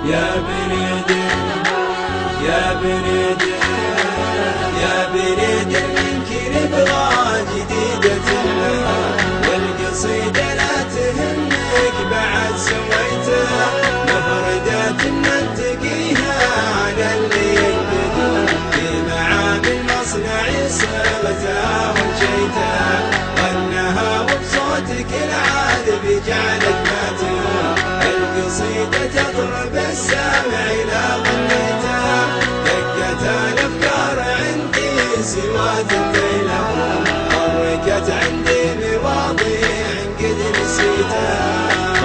يا بريد يا بريد يا بريد منك نبغى جديدة والقصيدة لا تهمك بعد سويتها مفردات ننتقيها على اللي ينبذل في معامل مصنعي صغتها وجيتها غنها وبصوتك العاذب جعلك ماتها القصيدة تطرب السامع إلى غنيتها دقتها الأفكار عندي سوى ثنتين حركت عندي مواضيع قد نسيتها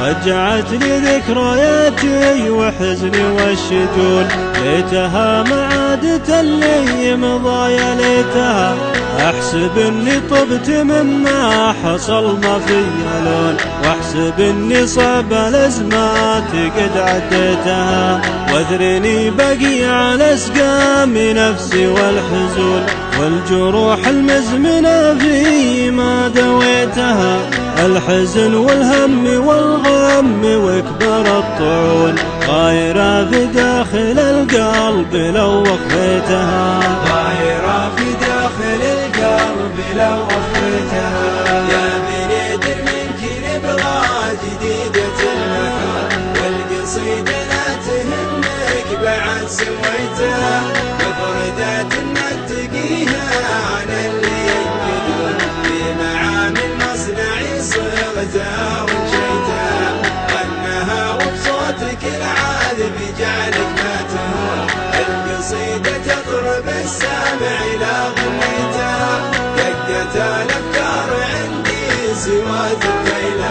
رجعتني ذكرياتي وحزني والشجون ليتها معادة اللي مضايا ليتها احسب اني طبت مما حصل ما في لون واحسب اني صعب الازمات قد عديتها واذرني بقي على اسقام نفسي والحزون والجروح المزمنة في ما دويتها الحزن والهم والغم وكبر الطعون غايرة في داخل القلب لو وقفيتها غايرة في داخل القلب لو وقفيتها يا بريد منك نبغى جديدة المكان والقصيدة لا تهمك بعد سويتها مفردات ننتقيها على اللي ينقذون في معامل مصنعي صغتها وجيتها غنها وبصوتك العاذب جعلك ماتها القصيدة تضرب السامع إلى غنيتها دقتها الأفكار عندي سوى ثنتين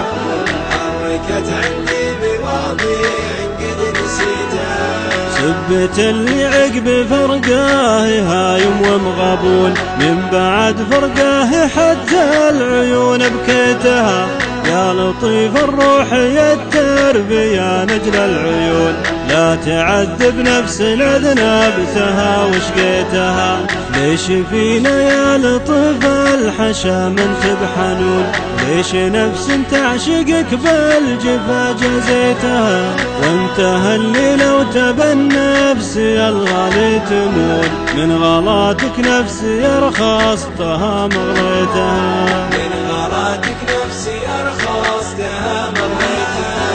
حركت عندي مواضيع قد نسيتها سبت اللي عقب فرقاه هايم ومغبون من بعد فرقاه حتى العيون بكيتها يا لطيف الروح يا التربية نجل العيون لا تعذب نفس الأذنبتها وشقيتها ليش فينا يا لطيف الحشا من تبحنون ليش نفس تعشقك بالجفا جزيتها وانتهى الليل وتبى النفس الغالي تمون من غلاتك نفسي أرخصتها مغريتها من غلاتك نفسي أرخصتها مغريتها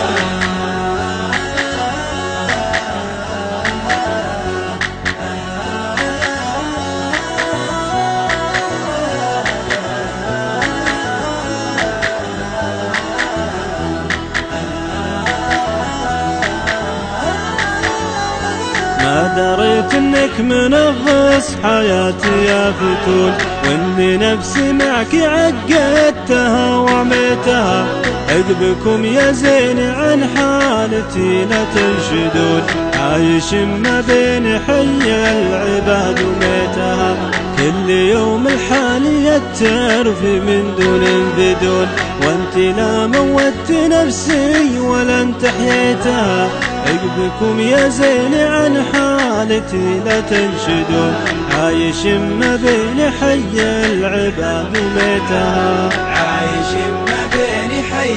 ما دريت انك منغص حياتي يا فتون واني نفسي معك عقدتها وعميتها عقبكم يا زين عن حالتي لا تنشدون عايش ما بين حي العباد وميتها كل يوم الحال يترفي من دون بدون وانت لا موت نفسي ولا انت حييتها عقبكم يا زين عن حالتي لا تنشدون عايش ما بين حي العباد وميتها عايش ما بين حي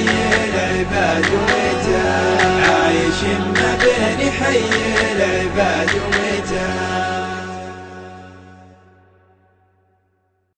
العباد وميتها عايش ما بين حي العباد وميتها